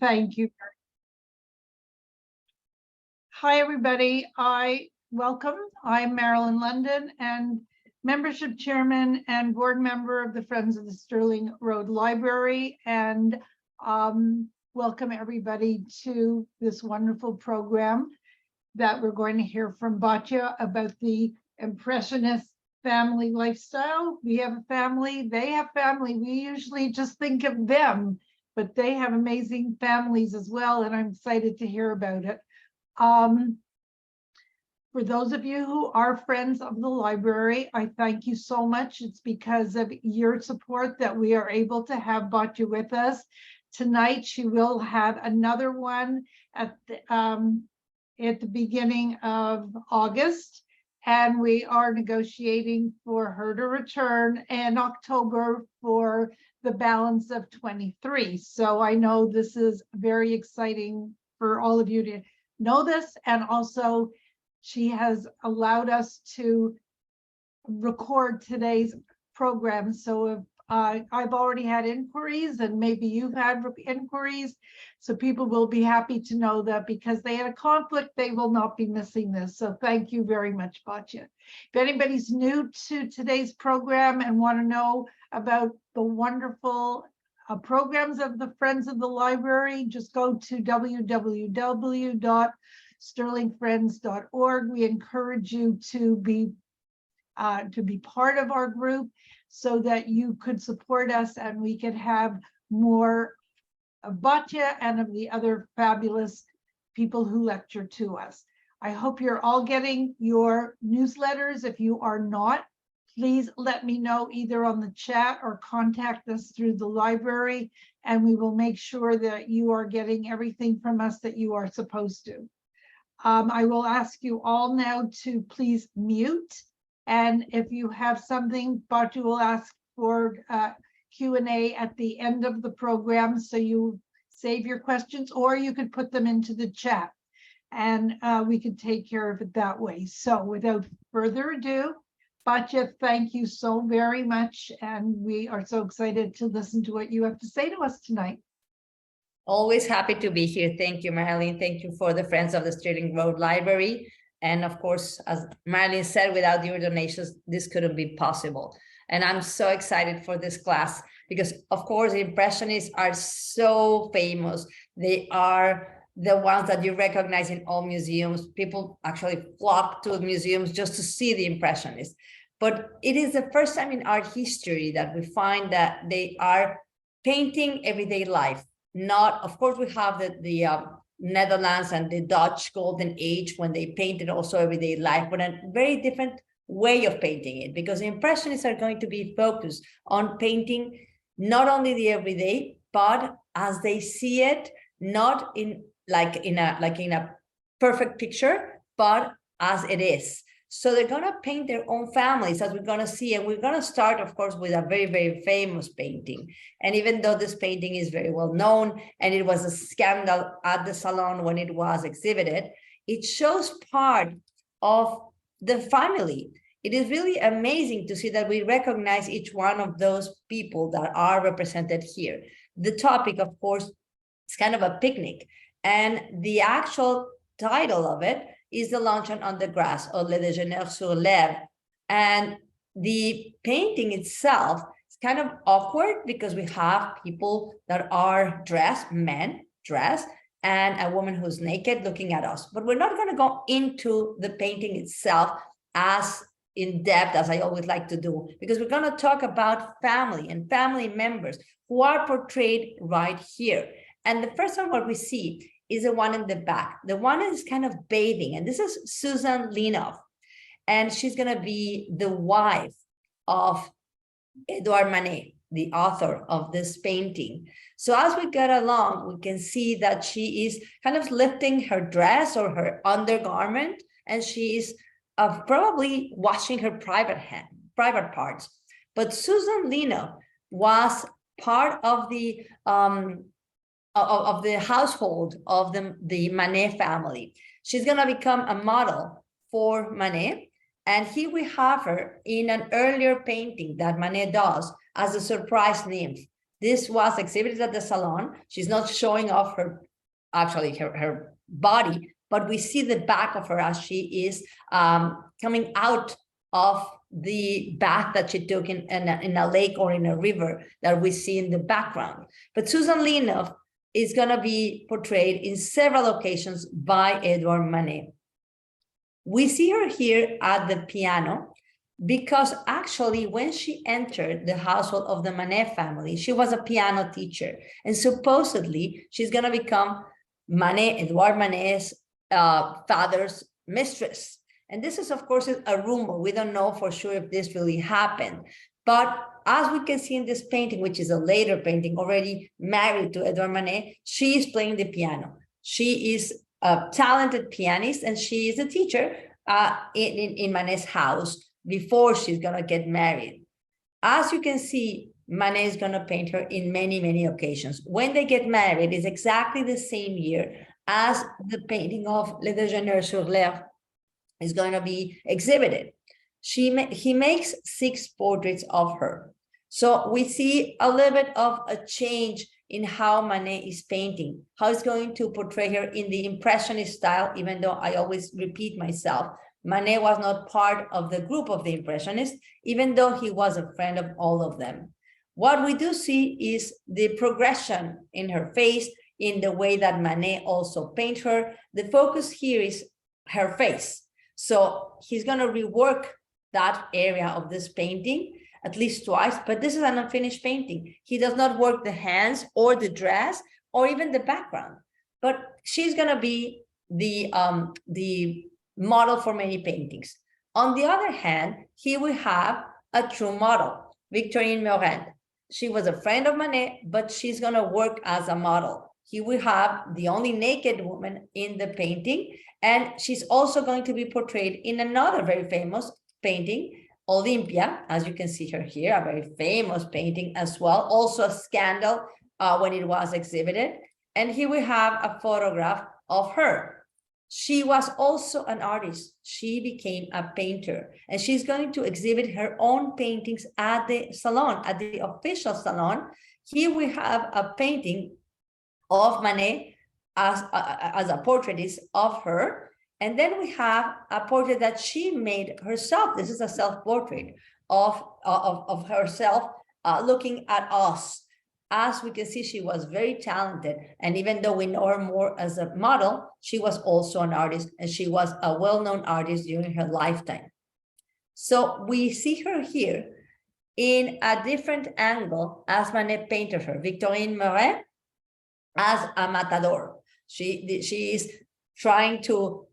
Thank you. Hi, everybody. I'm Marilyn London and membership chairman and board member of the Friends of the Stirling Road Library. And welcome everybody to this wonderful program that we're going to hear from Batia about the Impressionist family lifestyle. We have a family, they have family. We usually just think of them, but they have amazing families as well, and I'm excited to hear about it. For those of you who are friends of the library, I thank you so much. It's because of your support that we are able to have Batia with us. Tonight, she will have another one at the beginning of August, and we are negotiating for her to return in October for the balance of 23. So I know this is very exciting for all of you to know this, and also she has allowed us to record today's program. So if I've already had inquiries, and maybe you've had inquiries, so people will be happy to know that because they had a conflict, they will not be missing this. So thank you very much, Batia. If anybody's new to today's program and want to know about the wonderful programs of the Friends of the Library, just go to www.stirlingfriends.org. We encourage you to be part of our group so that you could support us and we could have more of Batia and of the other fabulous people who lecture to us. I hope you're all getting your newsletters. If you are not, please let me know either on the chat or contact us through the library, and we will make sure that you are getting everything from us that you are supposed to. I will ask you all now to please mute. And if you have something, Batia will ask for Q&A at the end of the program, so you save your questions, or you could put them into the chat, and we could take care of it that way. So without further ado, Batia, thank you so very much, and we are so excited to listen to what you have to say to us tonight. Always happy to be here. Thank you, Marilyn. Thank you for the Friends of the Stirling Road Library. And of course, as Marilyn said, without your donations, this couldn't be possible. And I'm so excited for this class because, of course, the Impressionists are so famous. They are the ones that you recognize in all museums. People actually flock to museums just to see the Impressionists. But it is the first time in art history that we find that they are painting everyday life. Not, of course, we have the Netherlands and the Dutch golden age when they painted also everyday life, but a very different way of painting it, because the Impressionists are going to be focused on painting not only the everyday, but as they see it, not in a perfect picture, but as it is. So they're going to paint their own families, as we're going to see. And we're going to start, of course, with a very, very famous painting. And even though this painting is very well known, and it was a scandal at the salon when it was exhibited, it shows part of the family. It is really amazing to see that we recognize each one of those people that are represented here. The topic, of course, is kind of a picnic. And the actual title of it is The Luncheon on the Grass, or Le Déjeuner sur l'herbe. And the painting itself is kind of awkward because we have people that are dressed, men dressed, and a woman who's naked looking at us. But we're not going to go into the painting itself as in depth as I always like to do, because we're going to talk about family and family members who are portrayed right here. And the first one what we see is the one in the back. The one is kind of bathing, and this is Susan Linoff, and she's going to be the wife of Edouard Manet, the author of this painting. So as we get along, we can see that she is kind of lifting her dress or her undergarment, and she is probably washing her private parts. But Susan Linoff was part of the household of the Manet family. She's going to become a model for Manet. And here we have her in an earlier painting that Manet does as a surprise nymph. This was exhibited at the salon. She's not showing off her body, but we see the back of her as she is coming out of the bath that she took in a lake or in a river that we see in the background. But Susan Linhoff is going to be portrayed in several occasions by Edouard Manet. We see her here at the piano because actually when she entered the household of the Manet family, she was a piano teacher. And supposedly she's going to become Edouard Manet's father's mistress. And this is, of course, a rumor. We don't know for sure if this really happened. But as we can see in this painting, which is a later painting, already married to Edouard Manet, she is playing the piano. She is a talented pianist, and she is a teacher in Manet's house before she's going to get married. As you can see, Manet is going to paint her in many, many occasions. When they get married, it's exactly the same year as the painting of Le Déjeuner sur l'Herbe is going to be exhibited. He makes 6 portraits of her. So we see a little bit of a change in how Manet is painting, how he's going to portray her in the Impressionist style, even though I always repeat myself. Manet was not part of the group of the Impressionists, even though he was a friend of all of them. What we do see is the progression in her face, in the way that Manet also paints her. The focus here is her face. So he's going to rework that area of this painting at least twice, but this is an unfinished painting. He does not work the hands or the dress or even the background, but she's going to be the model for many paintings. On the other hand, here we have a true model, Victorine Meurent. She was a friend of Manet, but she's going to work as a model. Here we have the only naked woman in the painting, and she's also going to be portrayed in another very famous painting, Olympia, as you can see her here, a very famous painting as well, also a scandal when it was exhibited. And here we have a photograph of her. She was also an artist. She became a painter, and she's going to exhibit her own paintings at the salon, at the official salon. Here we have a painting of Manet as a portraitist of her. And then we have a portrait that she made herself. This is a self-portrait of herself looking at us. As we can see, she was very talented. And even though we know her more as a model, she was also an artist, and she was a well-known artist during her lifetime. So we see her here in a different angle as Manet painted her. Victorine Meurent as a matador. She is trying to,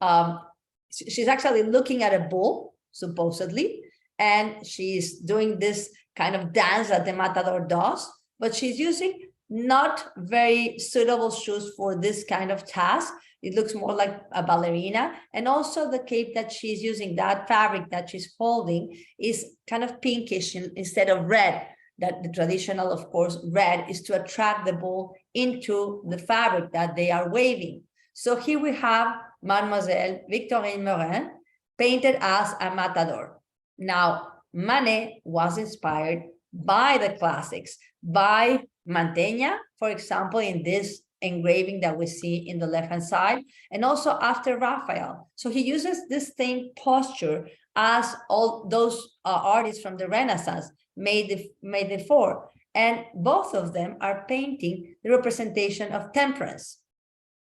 she's actually looking at a bull, supposedly, and she's doing this kind of dance that the matador does, but she's using not very suitable shoes for this kind of task. It looks more like a ballerina. And also the cape that she's using, that fabric that she's holding, is kind of pinkish instead of red. That the traditional, of course, red is to attract the bull into the fabric that they are waving. So here we have Mademoiselle Victorine Meurent painted as a matador. Now, Manet was inspired by the classics, by Mantegna, for example, in this engraving that we see in the left-hand side, and also after Raphael. So he uses this same posture as all those artists from the Renaissance made before. And both of them are painting the representation of temperance.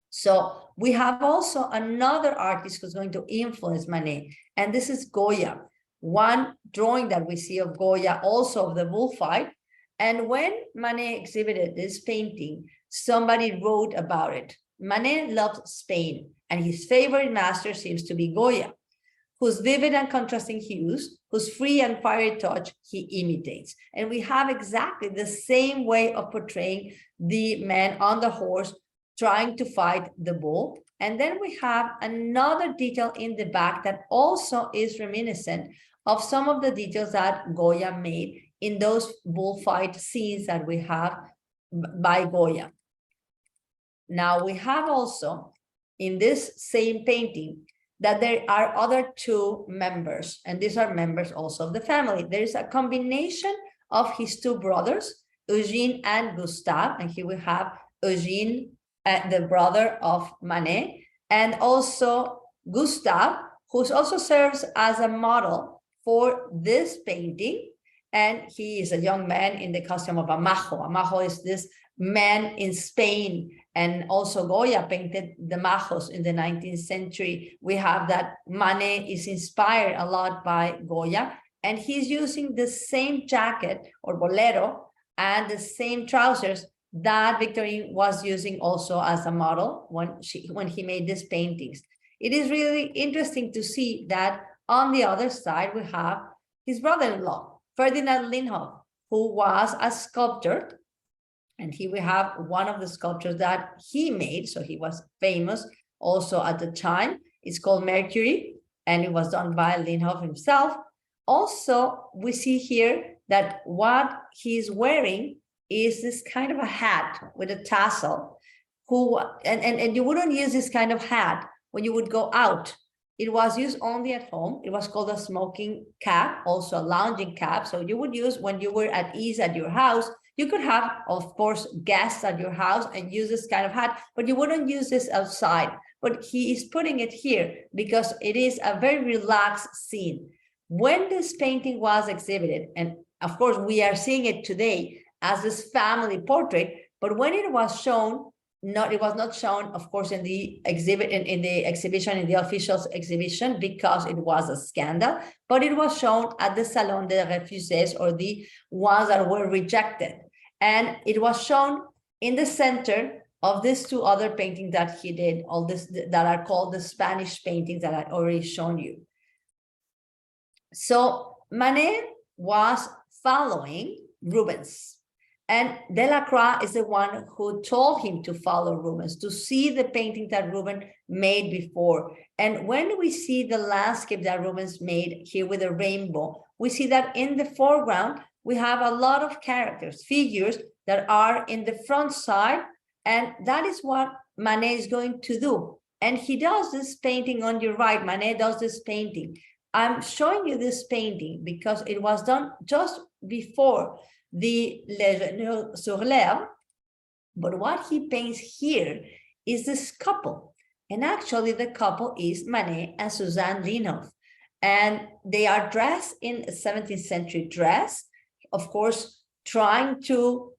So we have also another artist who's going to influence Manet, and this is Goya. One drawing that we see of Goya, also of the bullfight. And when Manet exhibited this painting, somebody wrote about it. Manet loved Spain, and his favorite master seems to be Goya, whose vivid and contrasting hues, whose free and fiery touch he imitates. And we have exactly the same way of portraying the man on the horse trying to fight the bull. And then we have another detail in the back that also is reminiscent of some of the details that Goya made in those bullfight scenes that we have by Goya. Now we have also in this same painting that there are other 2 members, and these are members also of the family. There is a combination of his 2 brothers Eugene and Gustave, and here we have Eugene, the brother of Manet, and also Gustave, who also serves as a model for this painting. And he is a young man in the costume of a majo. A majo is this man in Spain, and also Goya painted the majos in the 19th century. We have that Manet is inspired a lot by Goya, and he's using the same jacket or bolero and the same trousers that Victorine was using also as a model when he made these paintings. It is really interesting to see that on the other side, we have his brother-in-law, Ferdinand Linhoff, who was a sculptor. And here we have one of the sculptures that he made. So he was famous also at the time. It's called Mercury, and it was done by Linhoff himself. Also, we see here that what he's wearing is this kind of a hat with a tassel. And you wouldn't use this kind of hat when you would go out. It was used only at home. It was called a smoking cap, also a lounging cap. So you would use when you were at ease at your house. You could have, of course, guests at your house and use this kind of hat, but you wouldn't use this outside. But he is putting it here because it is a very relaxed scene. When this painting was exhibited, and of course, we are seeing it today as this family portrait, but when it was shown, it was not shown, of course, in the exhibit, in the exhibition, in the official exhibition, because it was a scandal, but it was shown at the Salon des Refusés, or the ones that were rejected. And it was shown in the center of these two other paintings that he did, all this that are called the Spanish paintings that I already shown you. So Manet was following Rubens. And Delacroix is the one who told him to follow Rubens, to see the painting that Rubens made before. And when we see the landscape that Rubens made here with a rainbow, we see that in the foreground, we have a lot of characters, figures that are in the front side. And that is what Manet is going to do. And he does this painting on your right. Manet does this painting. I'm showing you this painting because it was done just before the Les sur l'Herbe, but what he paints here is this couple. And actually the couple is Manet and Suzanne Linhoff. And they are dressed in a 17th century dress, of course, trying to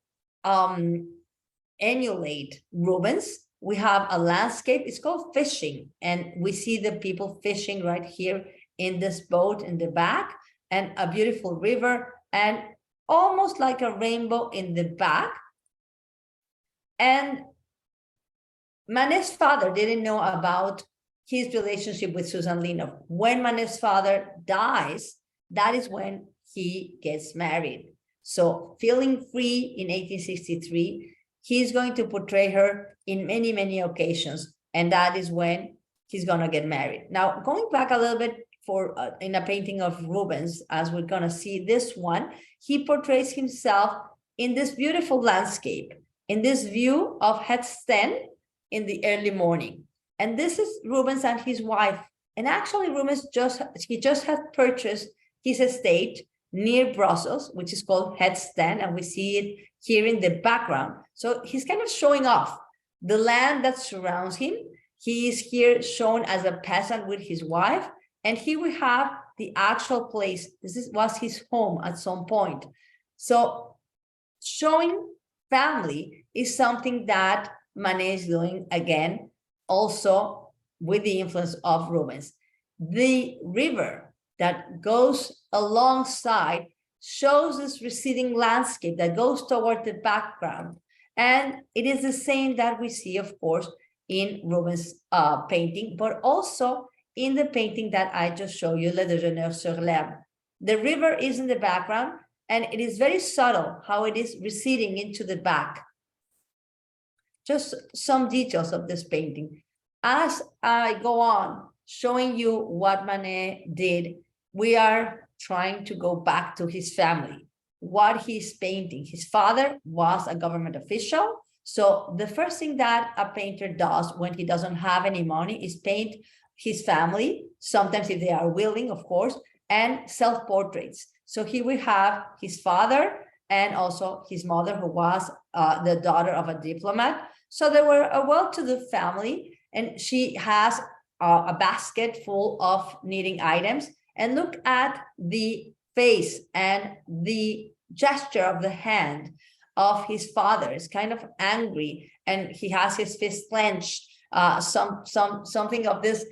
emulate Rubens. We have a landscape, it's called fishing. And we see the people fishing right here in this boat in the back, and a beautiful river, and almost like a rainbow in the back. And Manet's father didn't know about his relationship with Suzanne Linhoff. When Manet's father dies, that is when he gets married. So feeling free in 1863, he's going to portray her in many, many occasions. And that is when he's going to get married. Now, going back a little bit in a painting of Rubens, as we're going to see this one, he portrays himself in this beautiful landscape, in this view of Headstand in the early morning. And this is Rubens and his wife. And actually, Rubens just had purchased his estate near Brussels, which is called Headstand, and we see it here in the background. So he's kind of showing off the land that surrounds him. He is here shown as a peasant with his wife. And here we have the actual place. This was his home at some point. So showing family is something that Manet is doing again, also with the influence of Rubens. The river that goes alongside shows this receding landscape that goes toward the background. And it is the same that we see, of course, in Rubens' painting, but also in the painting that I just showed you, Le Déjeuner sur l'Herbe. The river is in the background, and it is very subtle how it is receding into the back. Just some details of this painting. As I go on showing you what Manet did, we are trying to go back to his family, what he's painting. His father was a government official. So the first thing that a painter does when he doesn't have any money is paint his family, sometimes if they are willing, of course, and self-portraits. So here we have his father and also his mother, who was the daughter of a diplomat. So they were a well-to-do family, and she has a basket full of knitting items. And look at the face and the gesture of the hand of his father. It's kind of angry, and he has his fist clenched. Something of this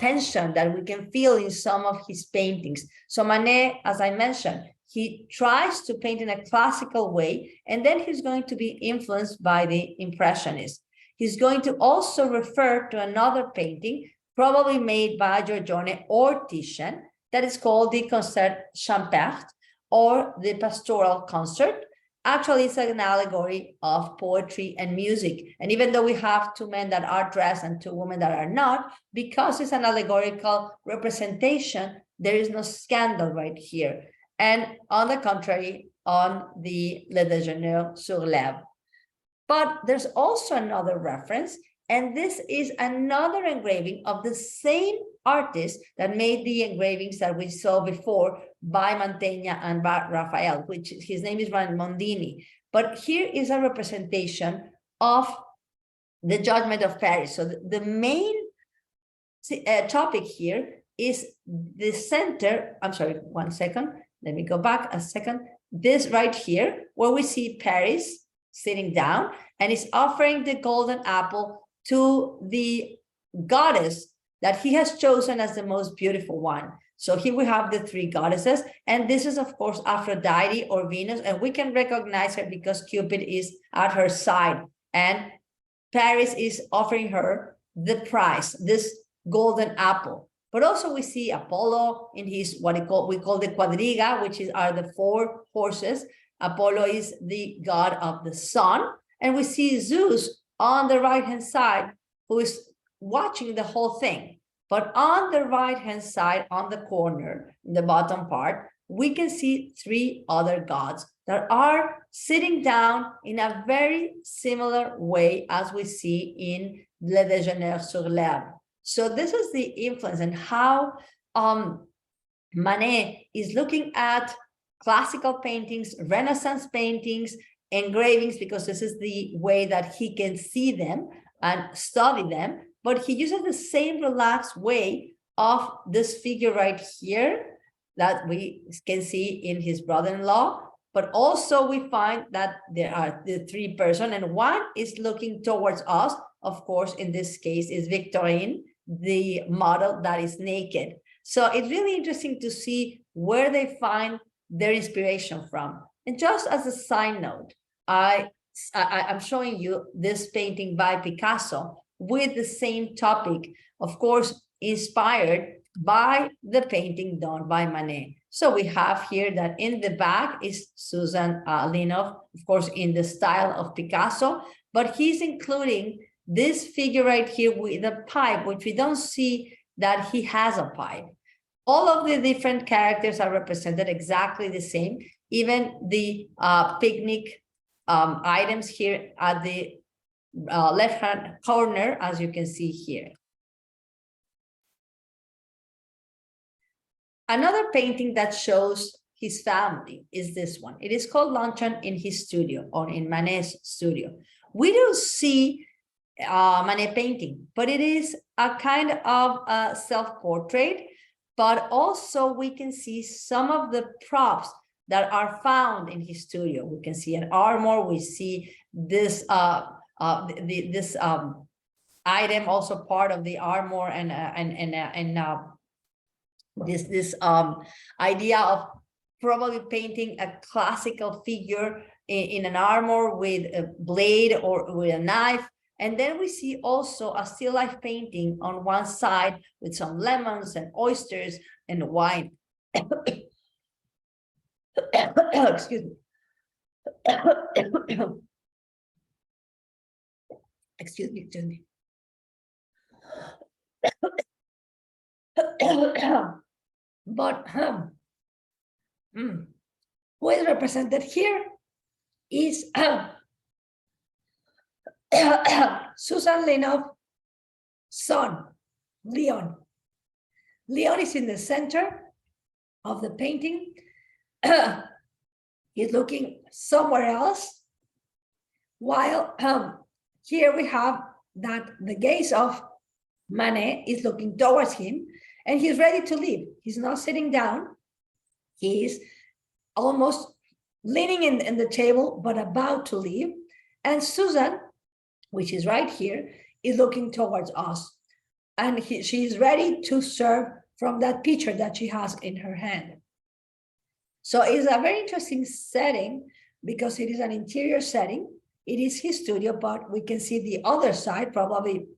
tension that we can feel in some of his paintings. So Manet, as I mentioned, he tries to paint in a classical way, and then he's going to be influenced by the Impressionists. He's going to also refer to another painting, probably made by Giorgione or Titian, that is called the Concert Champêtre, or the Pastoral Concert. Actually, it's an allegory of poetry and music. And even though we have two men that are dressed and two women that are not, because it's an allegorical representation, there is no scandal right here. And on the contrary, on the Le Déjeuner sur l'Herbe. But there's also another reference, and this is another engraving of the same artist that made the engravings that we saw before by Mantegna and by Raphael, which his name is Mondini. But here is a representation of the Judgment of Paris. So the main topic here is the center. I'm sorry, 1 second. Let me go back a second. This right here, where we see Paris sitting down, and is offering the golden apple to the goddess that he has chosen as the most beautiful one. So here we have the three goddesses, and this is, of course, Aphrodite or Venus, and we can recognize her because Cupid is at her side, and Paris is offering her the prize, this golden apple. But also we see Apollo in his, what we call the quadriga, which are the 4 horses. Apollo is the god of the sun, and we see Zeus on the right-hand side, who is watching the whole thing. But on the right-hand side, on the corner, in the bottom part, we can see 3 other gods that are sitting down in a very similar way as we see in Le Déjeuner sur l'Herbe. So this is the influence and how Manet is looking at classical paintings, Renaissance paintings, engravings, because this is the way that he can see them and study them. But he uses the same relaxed way of this figure right here that we can see in his brother-in-law. But also we find that there are the 3 persons, and one is looking towards us. Of course, in this case is Victorine, the model that is naked. So it's really interesting to see where they find their inspiration from. And just as a side note, I'm showing you this painting by Picasso with the same topic, of course, inspired by the painting done by Manet. So we have here that in the back is Susan Linov, of course, in the style of Picasso, but he's including this figure right here with a pipe, which we don't see that he has a pipe. All of the different characters are represented exactly the same. Even the picnic items here at the left-hand corner, as you can see here. Another painting that shows his family is this one. It is called Luncheon in his studio, or in Manet's studio. We don't see Manet painting, but it is a kind of self-portrait, but also we can see some of the props that are found in his studio. We can see an armor, we see this item also part of the armor, and this idea of probably painting a classical figure in an armor with a blade or with a knife. And then we see also a still life painting on one side with some lemons and oysters and wine. Excuse me. Excuse me. But who is represented here is Susan Linov's son, Leon. Leon is in the center of the painting. He's looking somewhere else, while here we have that the gaze of Manet is looking towards him, and he's ready to leave. He's not sitting down. He's almost leaning in the table, but about to leave. And Susan, which is right here, is looking towards us. And she's ready to serve from that pitcher that she has in her hand. So it's a very interesting setting because it is an interior setting. It is his studio, but we can see the other side probably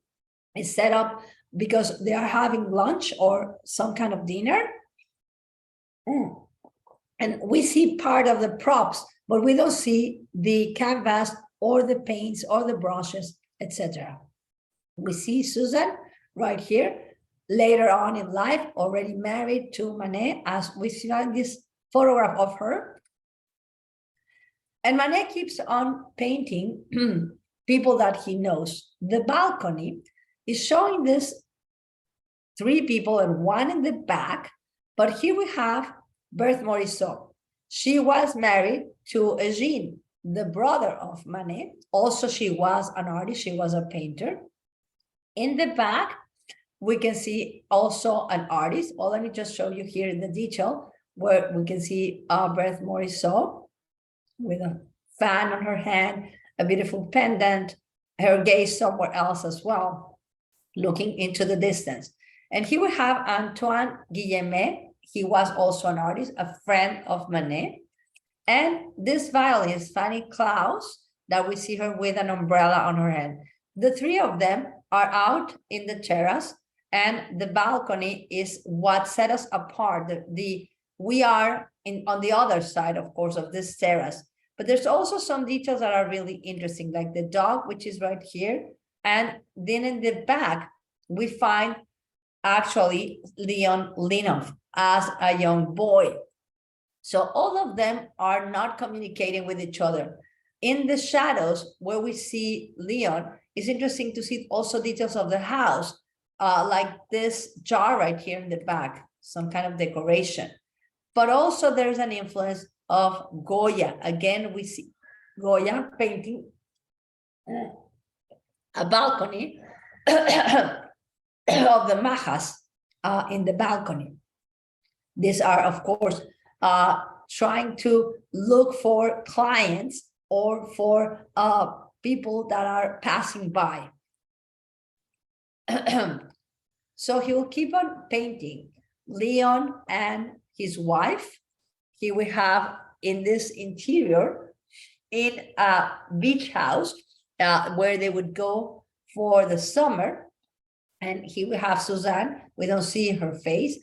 is set up because they are having lunch or some kind of dinner. And we see part of the props, but we don't see the canvas or the paints or the brushes, etc. We see Susan right here, later on in life, already married to Manet, as we see in this photograph of her. And Manet keeps on painting people that he knows. The balcony is showing this 3 people and 1 in the back, but here we have Berthe Morisot. She was married to Eugene, the brother of Manet. Also, she was an artist, she was a painter. In the back, we can see also an artist. Well, let me just show you here in the detail where we can see Berthe Morisot with a fan on her hand, a beautiful pendant, her gaze somewhere else as well, looking into the distance. And here we have Antoine Guillemet. He was also an artist, a friend of Manet. And this violinist, Fanny Klaus, that we see her with an umbrella on her head. The 3 of them are out in the terrace, and the balcony is what set us apart. We are on the other side, of course, of this terrace. But there's also some details that are really interesting, like the dog, which is right here. And then in the back, we find actually Leon Linov as a young boy. So all of them are not communicating with each other. In the shadows where we see Leon, it's interesting to see also details of the house, like this jar right here in the back, some kind of decoration. But also there's an influence of Goya. Again, we see Goya painting a balcony of the Majas in the balcony. These are, of course, trying to look for clients or for people that are passing by. So he will keep on painting Leon and his wife. Here we have in this interior in a beach house where they would go for the summer. And here we have Suzanne. We don't see her face.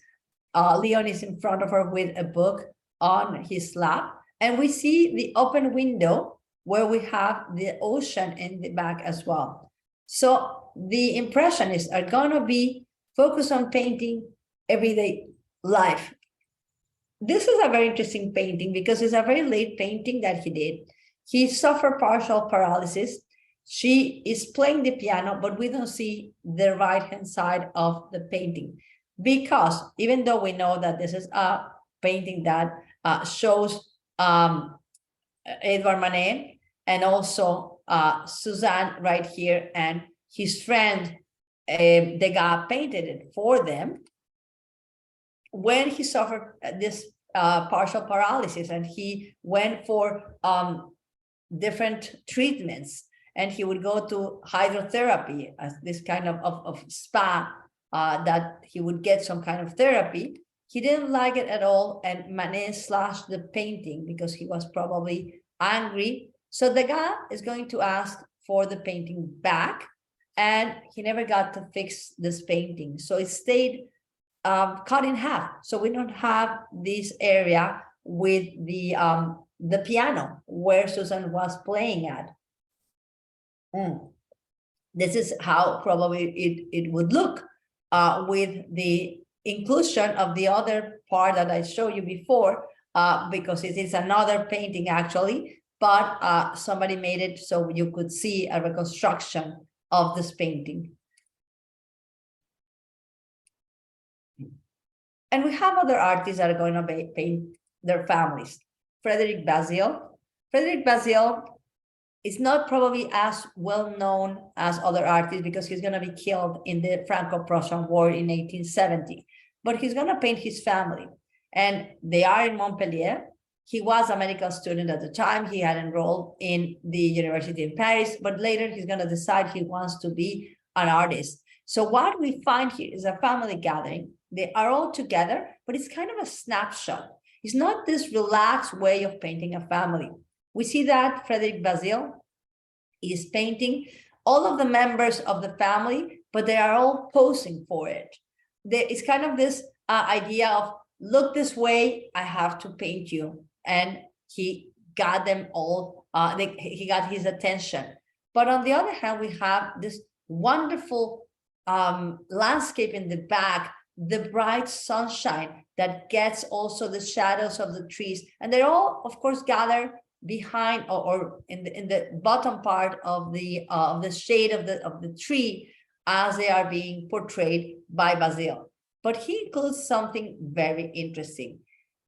Leon is in front of her with a book on his lap. And we see the open window where we have the ocean in the back as well. So the Impressionists are going to be focused on painting everyday life. This is a very interesting painting because it's a very late painting that he did. He suffered partial paralysis. She is playing the piano, but we don't see the right-hand side of the painting because even though we know that this is a painting that shows Edouard Manet and also Suzanne right here, and his friend Degas painted it for them. When he suffered this partial paralysis and he went for different treatments, and he would go to hydrotherapy as this kind of spa that he would get some kind of therapy. He didn't like it at all, and Manet slashed the painting because he was probably angry. So Degas is going to ask for the painting back, and he never got to fix this painting. So it stayed cut in half. So we don't have this area with the piano where Susan was playing at. This is how probably it would look with the inclusion of the other part that I showed you before, because it is another painting actually, but somebody made it so you could see a reconstruction of this painting. And we have other artists that are going to paint their families. Frederic Bazille. Frederic Bazille is not probably as well known as other artists because he's going to be killed in the Franco-Prussian War in 1870. But he's going to paint his family. And they are in Montpellier. He was a medical student at the time. He had enrolled in the university in Paris, but later he's going to decide he wants to be an artist. So what we find here is a family gathering. They are all together, but it's kind of a snapshot. It's not this relaxed way of painting a family. We see that Frederic Bazille is painting all of the members of the family, but they are all posing for it. It's kind of this idea of, look this way, I have to paint you. And he got them all, he got his attention. But on the other hand, we have this wonderful landscape in the back, the bright sunshine that gets also the shadows of the trees. And they're all, of course, gathered behind or in the bottom part of the shade of the tree as they are being portrayed by Bazille. But he includes something very interesting.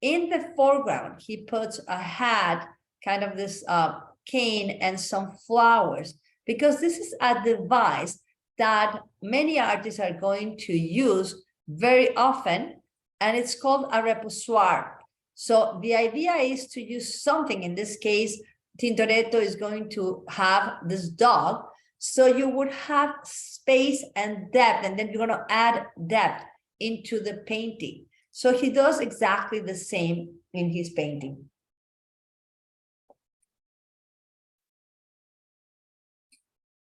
In the foreground, he puts a hat, kind of this cane and some flowers, because this is a device that many artists are going to use very often, and it's called a repoussoir. So the idea is to use something. In this case, Tintoretto is going to have this dog. So you would have space and depth, and then you're going to add depth into the painting. So he does exactly the same in his painting.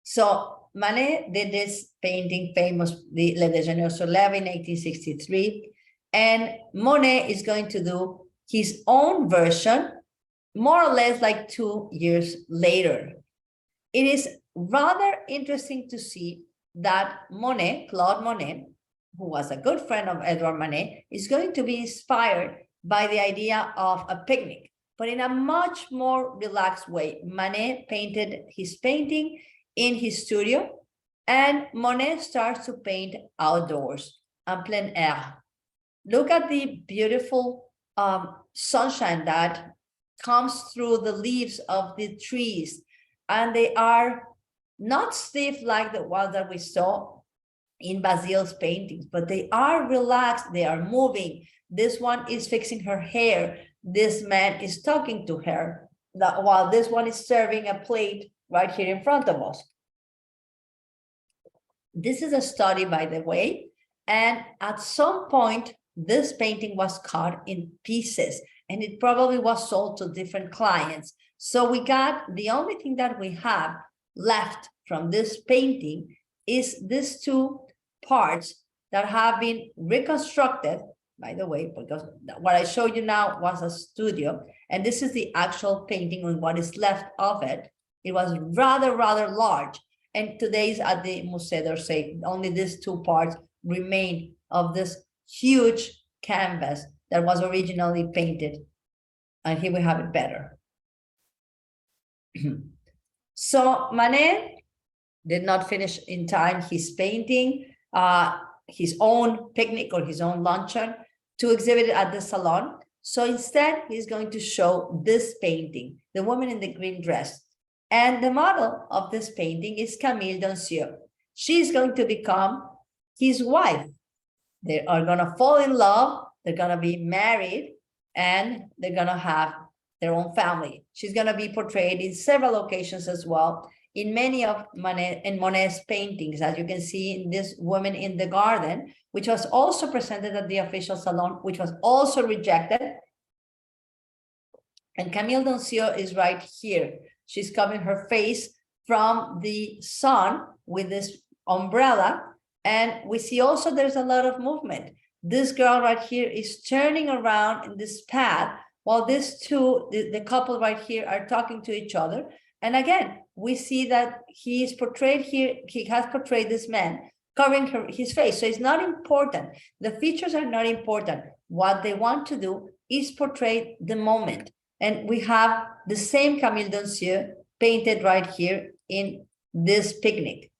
So Manet did this painting, famous, the Le Déjeuner au Soleil in 1863, and Monet is going to do his own version, more or less like 2 years later. It is rather interesting to see that Monet, Claude Monet, who was a good friend of Edouard Manet, is going to be inspired by the idea of a picnic, but in a much more relaxed way. Manet painted his painting in his studio, and Monet starts to paint outdoors, en plein air. Look at the beautiful sunshine that comes through the leaves of the trees, and they are not stiff like the ones that we saw in Bazille's paintings, but they are relaxed, they are moving. This one is fixing her hair. This man is talking to her, while this one is serving a plate right here in front of us. This is a study, by the way, and at some point, this painting was cut in pieces, and it probably was sold to different clients. So we got, the only thing that we have left from this painting is these two parts that have been reconstructed, by the way, because what I showed you now was a studio, and this is the actual painting and what is left of it. It was rather large, and today is at the Musée d'Orsay. Only these two parts remain of this huge canvas that was originally painted, and here we have it better. So Manet did not finish in time his painting, his own picnic or his own luncheon, to exhibit it at the salon. So instead, he's going to show this painting, The Woman in the Green Dress. And the model of this painting is Camille Dancieux. She's going to become his wife. They are going to fall in love, they're going to be married, and they're going to have their own family. She's going to be portrayed in several occasions as well, in many of Manet and Monet's paintings, as you can see in this Woman in the Garden, which was also presented at the official salon, which was also rejected. And Camille Dancieux is right here. She's covering her face from the sun with this umbrella. And we see also there's a lot of movement. This girl right here is turning around in this path, while these two, the couple right here, are talking to each other. And again, we see that he is portrayed here, he has portrayed this man covering his face. So it's not important. The features are not important. What they want to do is portray the moment. And we have the same Camille Dancieux painted right here in this picnic.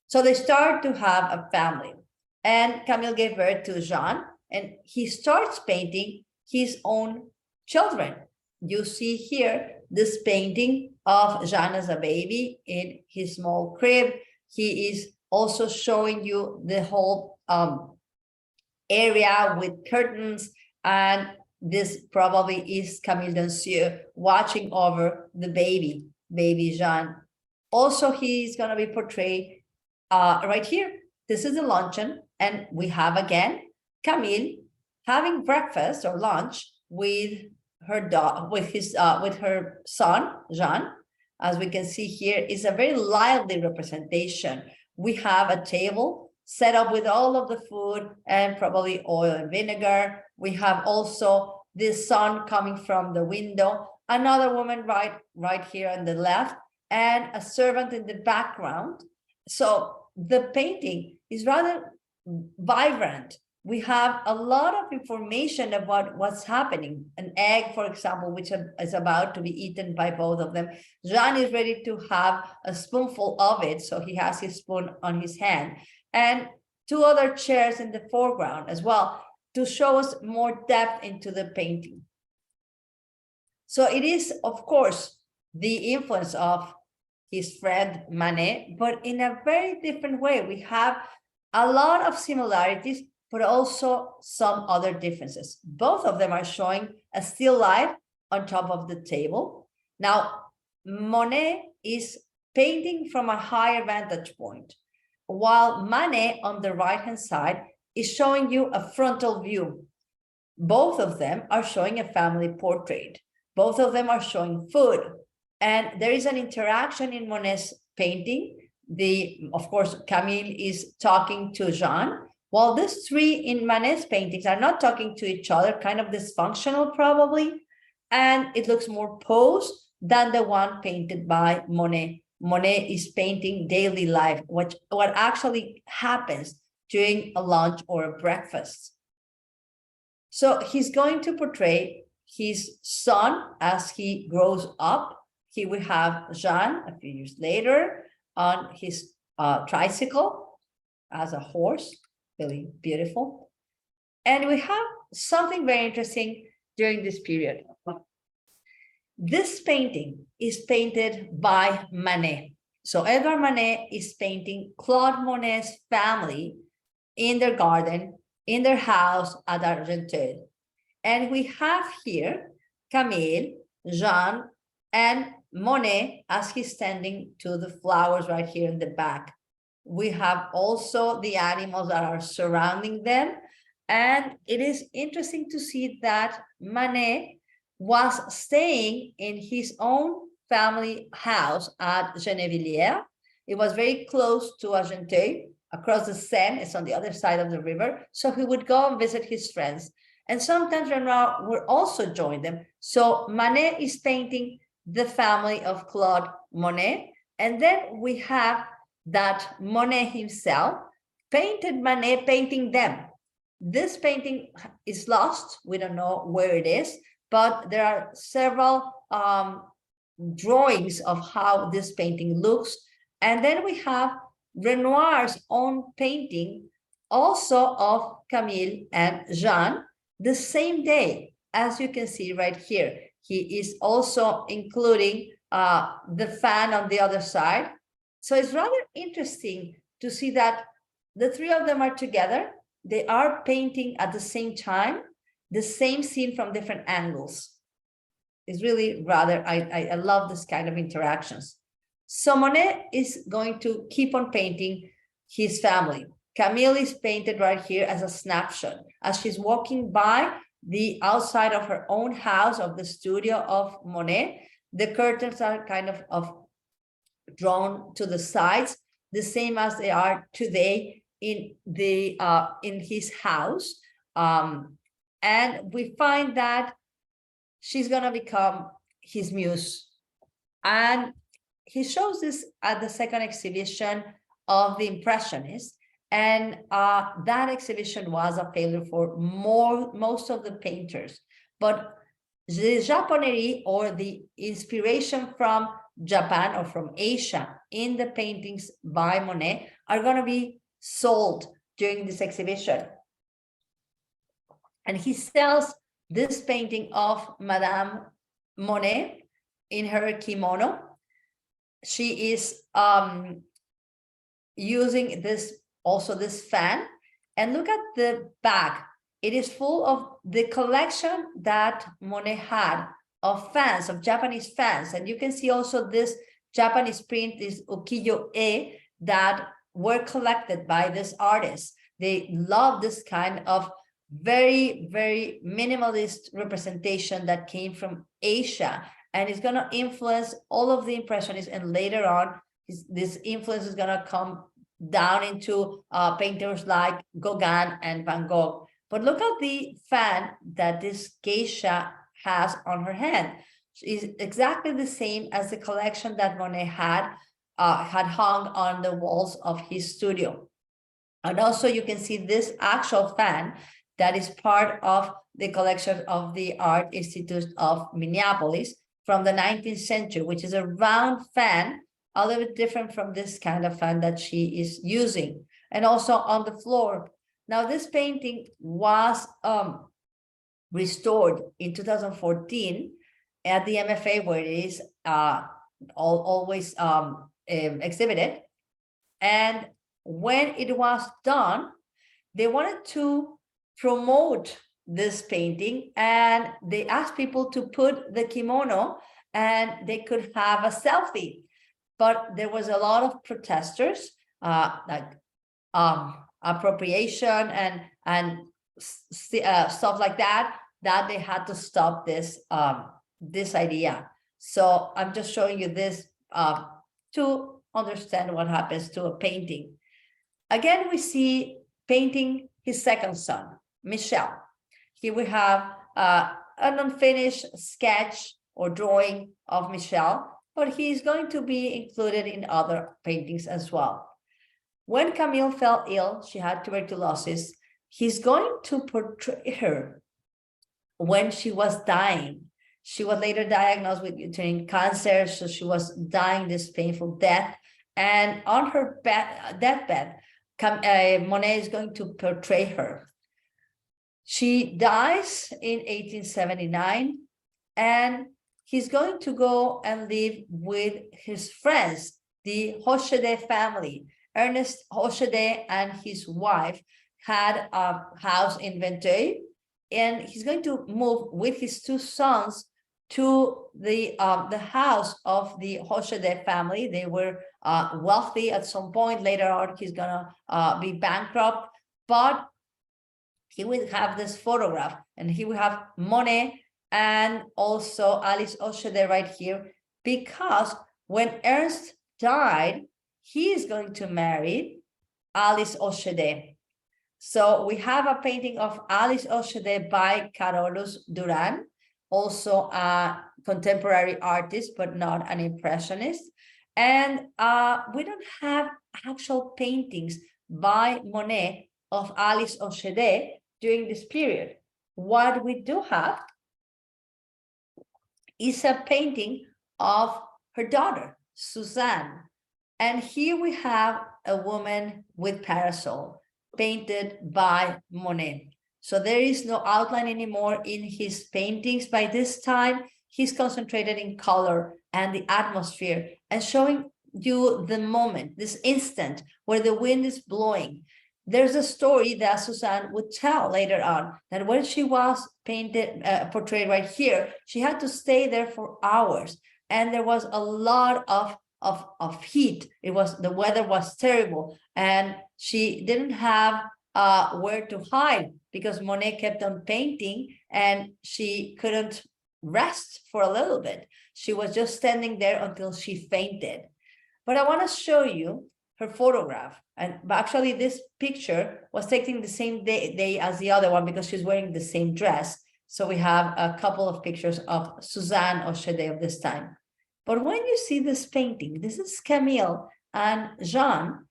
So they start to have a family. And Camille gave birth to Jean, and he starts painting his own children. you see here this painting of Jean as a baby in his small crib. He is also showing you the whole area with curtains, and this probably is Camille Dancieux watching over the baby Jean. Also, he's going to be portrayed right here. This is the luncheon, and we have again Camille having breakfast or lunch with her dog, with her son Jean. As we can see here, is a very lively representation. We have a table set up with all of the food and probably oil and vinegar. We have also the sun coming from the window, another woman right here on the left, and a servant in the background. So the painting is rather vibrant. We have a lot of information about what's happening. An egg, for example, which is about to be eaten by both of them. Jean is ready to have a spoonful of it, so he has his spoon on his hand. And two other chairs in the foreground as well to show us more depth into the painting. So it is, of course, the influence of his friend Manet, but in a very different way. We have a lot of similarities, but also some other differences. Both of them are showing a still life on top of the table. Now, Monet is painting from a higher vantage point, while Manet on the right-hand side is showing you a frontal view. Both of them are showing a family portrait. Both of them are showing food. And there is an interaction in Monet's painting. Of course, Camille is talking to Jean, while these three in Manet's paintings are not talking to each other, kind of dysfunctional probably, and it looks more posed than the one painted by Monet. Monet is painting daily life, what actually happens during a lunch or a breakfast. So he's going to portray his son as he grows up. Here we have Jean a few years later on his tricycle as a horse, really beautiful. And we have something very interesting during this period. This painting is painted by Manet. So Edouard Manet is painting Claude Monet's family in their garden, in their house at Argenteuil. And we have here Camille, Jean, and Monet as he's standing to the flowers right here in the back. We have also the animals that are surrounding them. And it is interesting to see that Manet was staying in his own family house at Gennevilliers. It was very close to Argenteuil, across the Seine. It's on the other side of the river. So he would go and visit his friends. And sometimes Renoir would also join them. So Manet is painting the family of Claude Monet. And then we have that Monet himself painted Manet painting them. This painting is lost. We don't know where it is, but there are several drawings of how this painting looks. And then we have Renoir's own painting also of Camille and Jean the same day, as you can see right here. He is also including the fan on the other side. So it's rather interesting to see that the three of them are together. They are painting at the same time, the same scene from different angles. It's really rather, I love this kind of interactions. So Monet is going to keep on painting his family. Camille is painted right here as a snapshot. As she's walking by the outside of her own house, of the studio of Monet, the curtains are kind of drawn to the sides, the same as they are today in his house. And we find that she's gonna become his muse. And he shows this at the second exhibition of the Impressionists. And that exhibition was a failure for most of the painters. But the Japonerie, or the inspiration from Japan or from Asia in the paintings by Monet, are going to be sold during this exhibition. And he sells this painting of Madame Monet in her kimono. She is using this fan, and look at the back. It is full of the collection that Monet had of fans, of Japanese fans. And you can see also this Japanese print, this ukiyo-e, that were collected by this artist. They love this kind of very, very minimalist representation that came from Asia, and it's going to influence all of the Impressionists. And later on, this influence is going to come down into painters like Gauguin and Van Gogh. But look at the fan that this geisha has on her hand. It's exactly the same as the collection that Monet had hung on the walls of his studio. And also you can see this actual fan that is part of the collection of the Art Institute of Minneapolis from the 19th century, which is a round fan, a little bit different from this kind of fan that she is using. And also on the floor. Now, this painting was restored in 2014 at the MFA, where it is always exhibited. And when it was done, they wanted to promote this painting, and they asked people to put the kimono and they could have a selfie. But there was a lot of protesters, like appropriation and stuff like that, that they had to stop this this idea. So I'm just showing you this to understand what happens to a painting. Again, we see painting his second son, Michel. Here we have an unfinished sketch or drawing of Michel, but he's going to be included in other paintings as well. When Camille fell ill, she had tuberculosis, he's going to portray her when she was dying. She was later diagnosed with uterine cancer, so she was dying this painful death. And on her deathbed, Monet is going to portray her. She dies in 1879, and he's going to go and live with his friends, the Hochede family. Ernest Hochede and his wife had a house in Venteuil, and he's going to move with his two sons to the house of the Hochede family. They were wealthy at some point. Later on, he's gonna be bankrupt, but he will have this photograph, and he will have Monet and also Alice Hochede right here, because when Ernst died, he is going to marry Alice Hochede. So we have a painting of Alice Hochede by Carolus Duran, also a contemporary artist, but not an impressionist. And we don't have actual paintings by Monet of Alice Hochede during this period. What we do have is a painting of her daughter, Suzanne. And here we have a woman with parasol painted by Monet. So there is no outline anymore in his paintings. By this time, he's concentrated in color and the atmosphere and showing you the moment, this instant where the wind is blowing. There's a story that Suzanne would tell later on, that when she was portrayed right here, she had to stay there for hours. And there was a lot of heat. The weather was terrible, and she didn't have where to hide, because Monet kept on painting and she couldn't rest for a little bit. She was just standing there until she fainted. But I want to show you her photograph. But actually this picture was taken the same day as the other one, because she's wearing the same dress. So we have a couple of pictures of Suzanne Hochede of this time. But when you see this painting, this is Camille and Jean,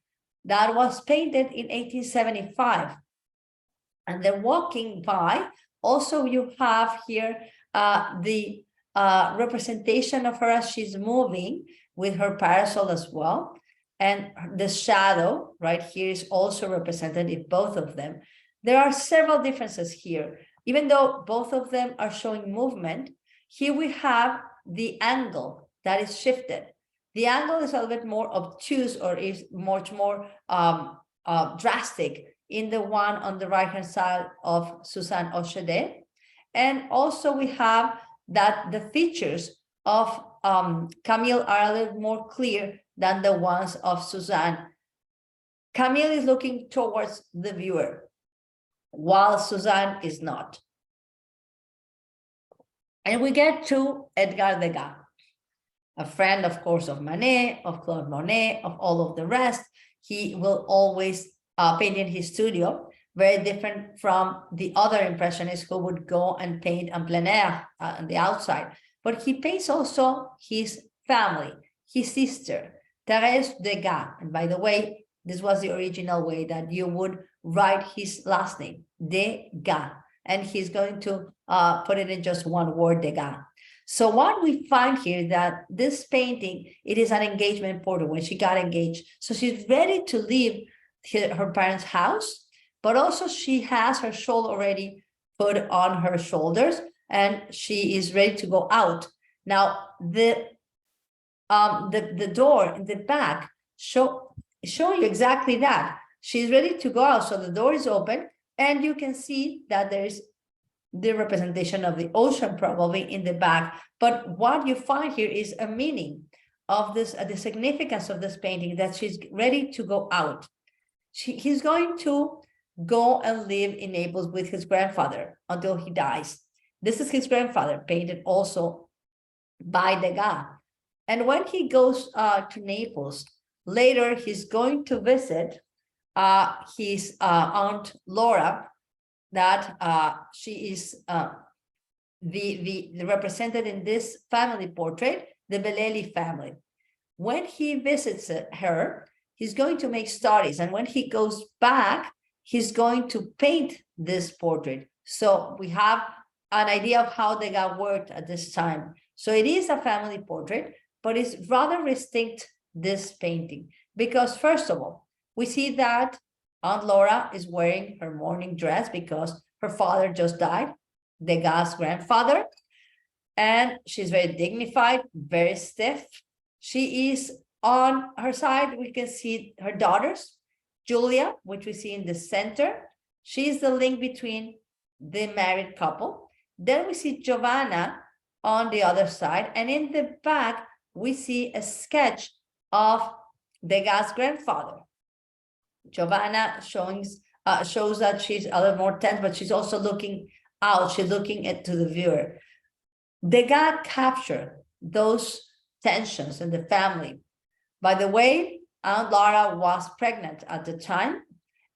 that was painted in 1875. And they're walking by. Also, you have here the representation of her as she's moving with her parasol as well. And the shadow right here is also represented in both of them. There are several differences here. Even though both of them are showing movement, Here we have the angle that is shifted. The angle is a little bit more obtuse, or is much more drastic in the one on the right-hand side of Suzanne Ochede. And also we have that the features of Camille are a little more clear than the ones of Suzanne. Camille is looking towards the viewer, while Suzanne is not. And we get to Edgar Degas, a friend, of course, of Manet, of Claude Monet, of all of the rest. He will always paint in his studio, very different from the other Impressionists who would go and paint en plein air on the outside. But he paints also his family, his sister, Thérèse Degas. And by the way, this was the original way that you would write his last name, Degas. And he's going to put it in just one word, Degas. So what we find here that this painting, it is an engagement portrait when she got engaged. So she's ready to leave her parents' house, but also she has her shawl already put on her shoulders and she is ready to go out. Now, the door in the back show you exactly that. She's ready to go out. So the door is open and you can see that there's the representation of the ocean probably in the back. But what you find here is a meaning of this, the significance of this painting, that she's ready to go out. He's going to go and live in Naples with his grandfather until he dies. This is his grandfather, painted also by Degas. And when he goes to Naples, later he's going to visit his aunt Laura, that she is the represented in this family portrait, the Bellelli family. When he visits her, he's going to make studies. And when he goes back, he's going to paint this portrait. So we have an idea of how Degas worked at this time. So it is a family portrait, but it's rather distinct, this painting, because first of all, we see that Aunt Laura is wearing her mourning dress because her father just died, Degas' grandfather, and she's very dignified, very stiff. She is on her side. We can see her daughters, Julia, which we see in the center. She's the link between the married couple. Then we see Giovanna on the other side. And in the back, we see a sketch of Degas' grandfather. Giovanna shows that she's a little more tense, but she's also looking out. She's looking to the viewer. Degas captured those tensions in the family. By the way, Aunt Laura was pregnant at the time.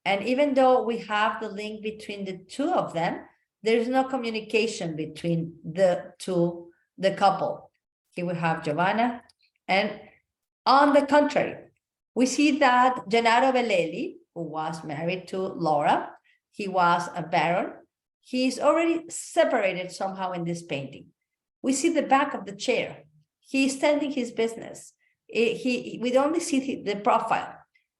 And even though we have the link between the two of them, there's no communication between the couple. Here we have Giovanna. And on the contrary, we see that Gennaro Bellelli, who was married to Laura, he was a baron. He's already separated somehow in this painting. We see the back of the chair. He's tending his business. We only see the profile.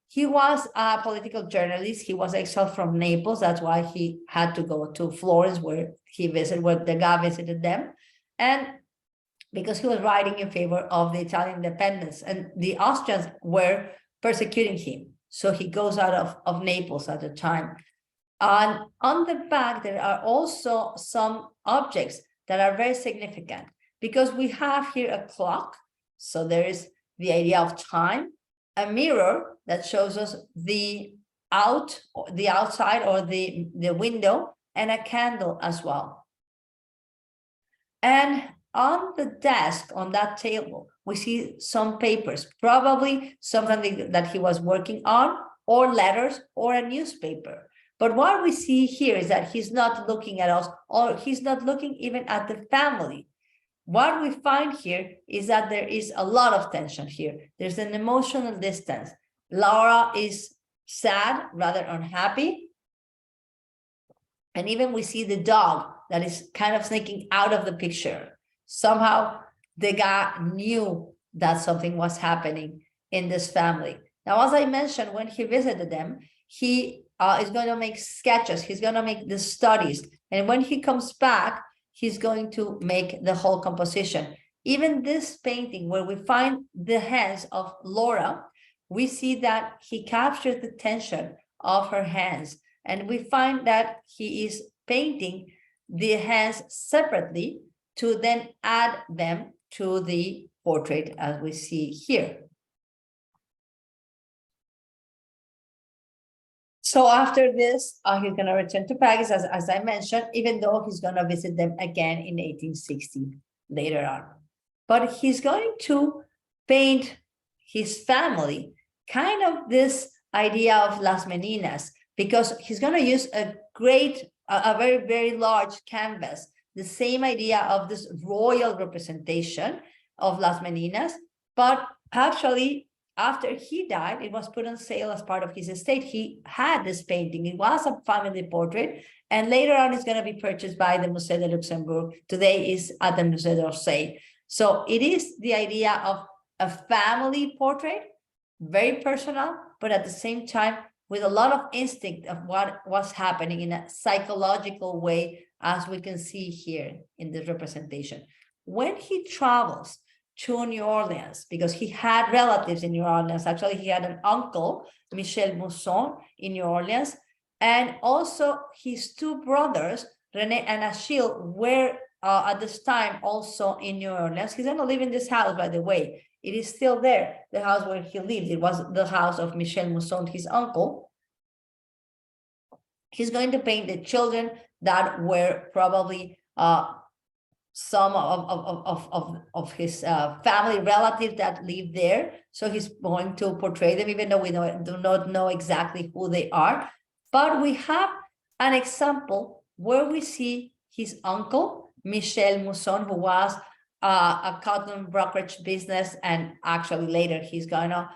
He was a political journalist. He was exiled from Naples. That's why he had to go to Florence, where Degas visited them. And because he was writing in favor of the Italian independence, and the Austrians were persecuting him. So he goes out of Naples at the time. And on the back, there are also some objects that are very significant, because we have here a clock. So there is the idea of time, a mirror that shows us the outside or the window, and a candle as well. And on the desk, on that table, we see some papers, probably something that he was working on, or letters, or a newspaper. But what we see here is that he's not looking at us, or he's not looking even at the family. What we find here is that there is a lot of tension here. There's an emotional distance. Laura is sad, rather unhappy. And even we see the dog that is kind of sneaking out of the picture. Somehow Degas knew that something was happening in this family. Now, as I mentioned, when he visited them, he is going to make sketches. He's going to make the studies. And when he comes back, he's going to make the whole composition. Even this painting where we find the hands of Laura, we see that he captured the tension of her hands. And we find that he is painting the hands separately to then add them to the portrait as we see here. So after this, he's going to return to Paris, as I mentioned, even though he's going to visit them again in 1860 later on. But he's going to paint his family, kind of this idea of Las Meninas, because he's going to use a very, very large canvas, the same idea of this royal representation of Las Meninas, but actually, after he died, it was put on sale as part of his estate. He had this painting. It was a family portrait. And later on, it's going to be purchased by the Musée de Luxembourg. Today is at the Musée d'Orsay. So it is the idea of a family portrait, very personal, but at the same time, with a lot of instinct of what was happening in a psychological way, as we can see here in this representation. When he travels to New Orleans, because he had relatives in New Orleans. Actually, he had an uncle, Michel Mousson, in New Orleans. And also his two brothers, René and Achille, were at this time also in New Orleans. He's going to live in this house, by the way. It is still there, the house where he lived. It was the house of Michel Mousson, his uncle. He's going to paint the children that were probably some of his family relatives that live there. So he's going to portray them, even though we do not know exactly who they are. But we have an example where we see his uncle, Michel Mousson, who was a cotton brokerage business, and actually later he's going to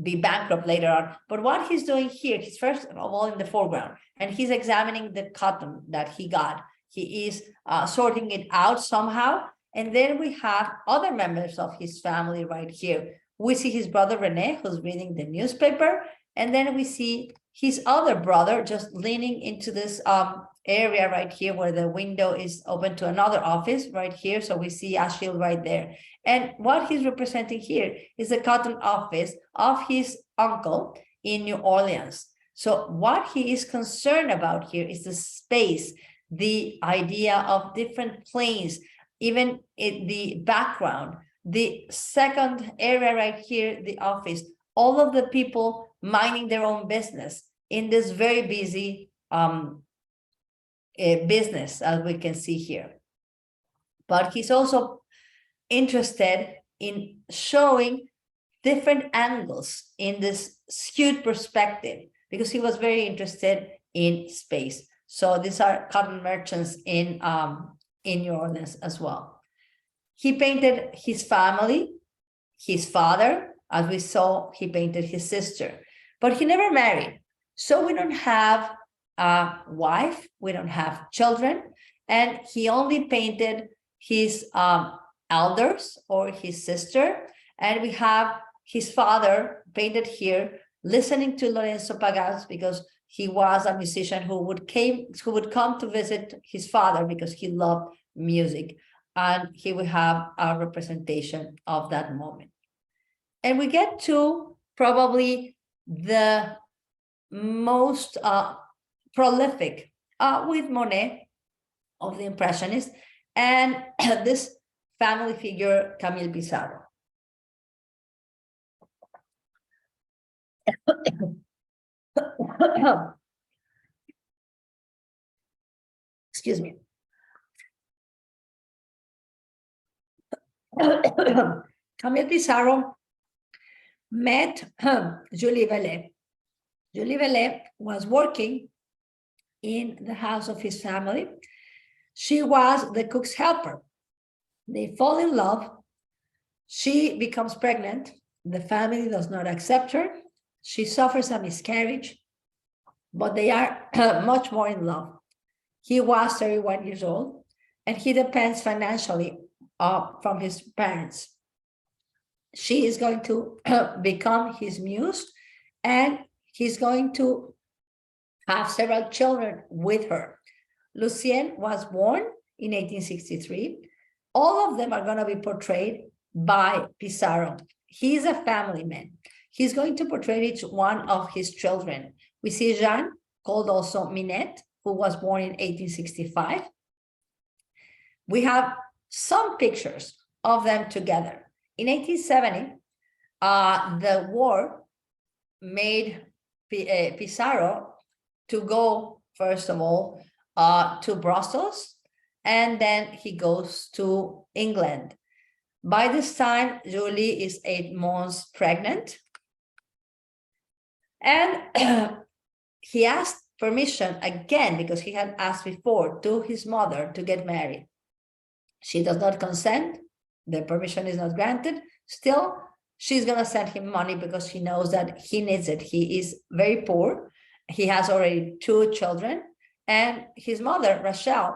be bankrupt later on. But what he's doing here, he's first of all in the foreground, and he's examining the cotton that he got. He is sorting it out somehow. And then we have other members of his family right here. We see his brother René, who's reading the newspaper. And then we see his other brother just leaning into this area right here where the window is open to another office right here. So we see Achille right there. And what he's representing here is the cotton office of his uncle in New Orleans. So what he is concerned about here is the space, the idea of different planes, even in the background, the second area right here, the office, all of the people minding their own business in this very busy business, as we can see here. But he's also interested in showing different angles in this skewed perspective, because he was very interested in space. So these are cotton merchants in New Orleans as well. He painted his family, his father. As we saw, he painted his sister, but he never married. So we don't have a wife, we don't have children, and he only painted his elders or his sister. And we have his father painted here, listening to Lorenzo Pagaz, because he was a musician who would come to visit his father because he loved music. And here we have a representation of that moment. And we get to probably the most prolific with Monet of the Impressionists, and this family figure, Camille Pissarro. Excuse me. Camille Pissarro met Julie Velay. Julie Velay was working in the house of his family. She was the cook's helper. They fall in love. She becomes pregnant. The family does not accept her. She suffers a miscarriage, but they are much more in love. He was 31 years old, and he depends financially from his parents. She is going to become his muse, and he's going to have several children with her. Lucien was born in 1863. All of them are going to be portrayed by Pissarro. He's a family man. He's going to portray each one of his children. We see Jean, called also Minette, who was born in 1865. We have some pictures of them together. In 1870, the war made Pissarro to go, first of all, to Brussels, and then he goes to England. By this time, Julie is 8 months pregnant. And he asked permission again, because he had asked before, to his mother to get married. She does not consent. The permission is not granted. Still, she's going to send him money because she knows that he needs it. He is very poor. He has already 2 children. And his mother, Rachel,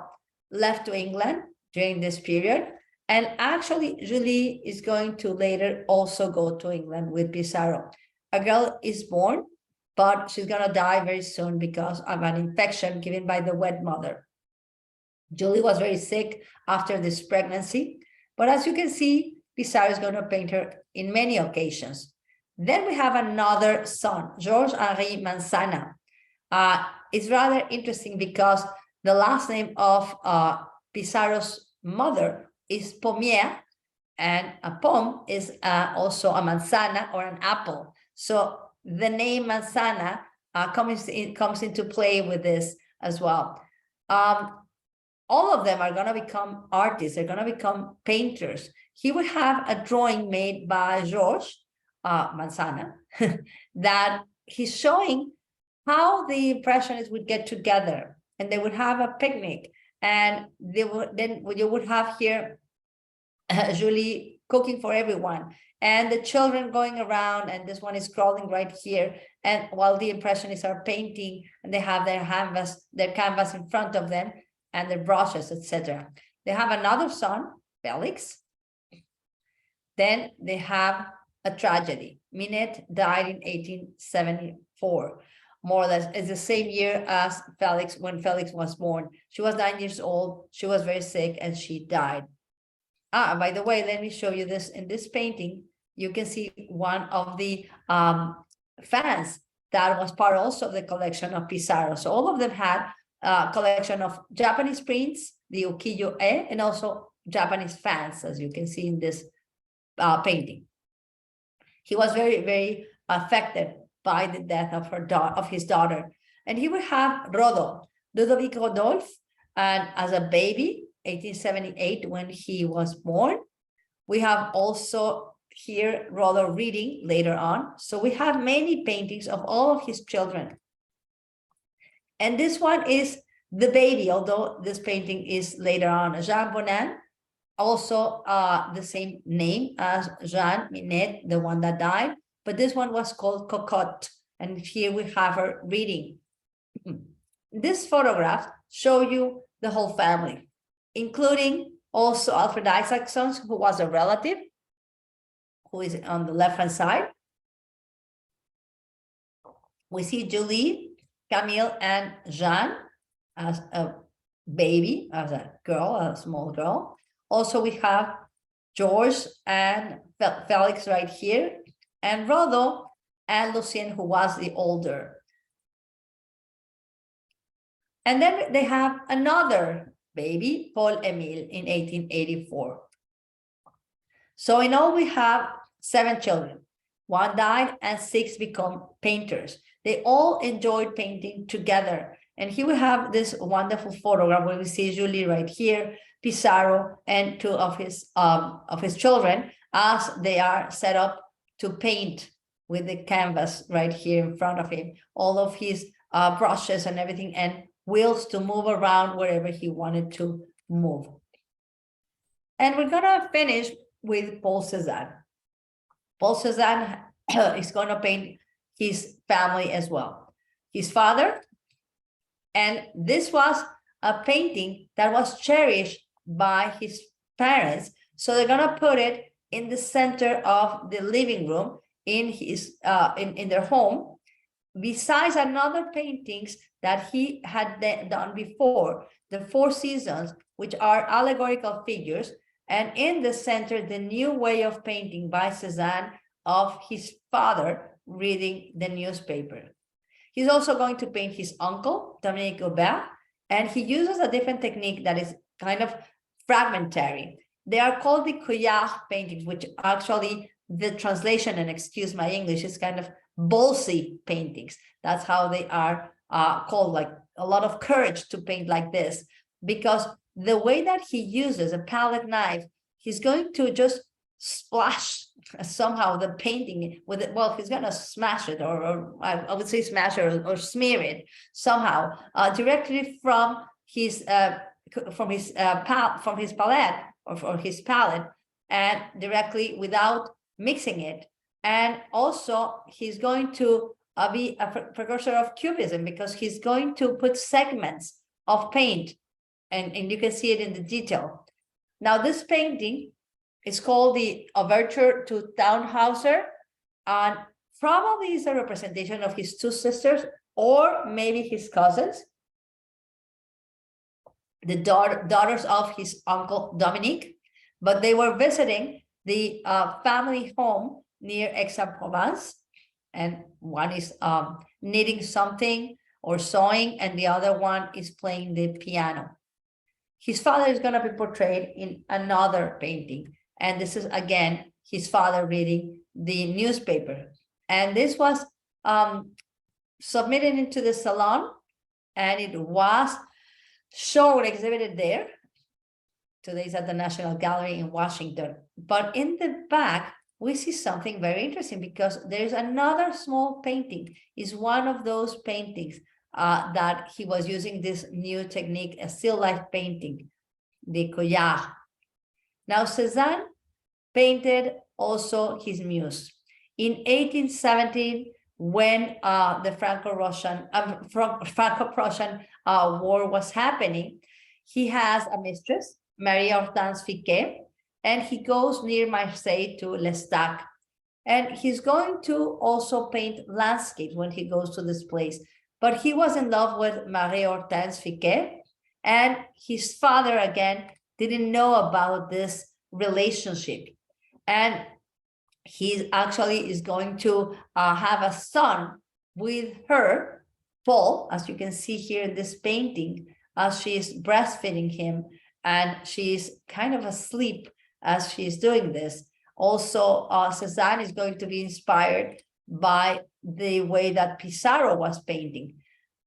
left to England during this period. And actually, Julie is going to later also go to England with Pissarro. A girl is born, but she's going to die very soon because of an infection given by the wet mother. Julie was very sick after this pregnancy, but as you can see, Pissarro is going to paint her in many occasions. Then we have another son, Georges-Henri Manzana. It's rather interesting because the last name of Pissarro's mother is Pommier, and a pom is also a manzana or an apple. So the name Manzana comes into play with this as well. All of them are going to become artists. They're going to become painters. He would have a drawing made by Georges Manzana that he's showing how the Impressionists would get together, and they would have a picnic, and they would then you would have here Julie cooking for everyone, and the children going around, and this one is crawling right here, and while the Impressionists are painting, and they have their canvas in front of them, and their brushes, etc. They have another son, Felix. Then they have a tragedy. Minette died in 1874. More or less, it's the same year as Felix, when Felix was born. She was 9 years old. She was very sick, and she died. By the way, let me show you this. In this painting, you can see one of the fans that was part also of the collection of Pissarro. So all of them had a collection of Japanese prints, the ukiyo-e, and also Japanese fans, as you can see in this painting. He was very, very affected by the death of his daughter. And he would have Rodolphe, Ludovic Rodolphe, and as a baby, 1878, when he was born. We have also here Rodolphe reading later on. So we have many paintings of all of his children. And this one is the baby, although this painting is later on. Jean Bonin, also the same name as Jean Minette, the one that died, but this one was called Cocotte. And here we have her reading. This photograph show you the whole family, including also Alfred Isaacson, who was a relative, who is on the left-hand side. We see Julie, Camille, and Jean as a baby, as a girl, a small girl. Also, we have George and Felix right here, and Rodolphe and Lucien, who was the older. And then they have another baby, Paul-Émile, in 1884. So in all, we have 7 children. 1 died and 6 become painters. They all enjoyed painting together. And here we have this wonderful photograph where we see Julie right here, Pissarro, and 2 of his children as they are set up to paint with the canvas right here in front of him. All of his brushes and everything, and wheels to move around wherever he wanted to move. And we're gonna finish with Paul Cézanne. Paul Cézanne is going to paint his family as well. His father, and this was a painting that was cherished by his parents. So they're going to put it in the center of the living room in his in their home, besides another paintings that he had done before, the Four Seasons, which are allegorical figures, and in the center, the new way of painting by Cézanne of his father reading the newspaper. He's also going to paint his uncle, Dominique Aubert, and he uses a different technique that is kind of fragmentary. They are called the Couillard paintings, which actually the translation, and excuse my English, is kind of ballsy paintings. That's how they are called, like a lot of courage to paint like this, because the way that he uses a palette knife, he's going to just splash somehow the painting with it. Well, he's going to smash it, or I would say smash it, or smear it somehow directly from his palette, or his palette, and directly without mixing it. And also he's going to be a precursor of cubism, because he's going to put segments of paint, and you can see it in the detail. Now, this painting is called the Overture to Tannhäuser, and probably is a representation of his two sisters, or maybe his cousins, the daughters of his uncle Dominique, but they were visiting the family home near Aix-en-Provence, and one is knitting something or sewing, and the other one is playing the piano. His father is going to be portrayed in another painting, and this is again his father reading the newspaper. And this was submitted into the salon, and it was shown, exhibited there. Today is at the National Gallery in Washington. But in the back, we see something very interesting, because there's another small painting. It's one of those paintings that he was using this new technique, a still life painting, the Couillard. Now, Cézanne painted also his muse. In 1817, when the Franco-Prussian war was happening, he has a mistress, Marie Hortense Fiquet, and he goes near Marseille to L'Estaque. And he's going to also paint landscapes when he goes to this place. But he was in love with Marie Hortense Fiquet, and his father, again, didn't know about this relationship. And he actually is going to have a son with her, Paul, as you can see here in this painting, as she is breastfeeding him, and she's kind of asleep as she's doing this. Also, Cézanne is going to be inspired by the way that Pissarro was painting.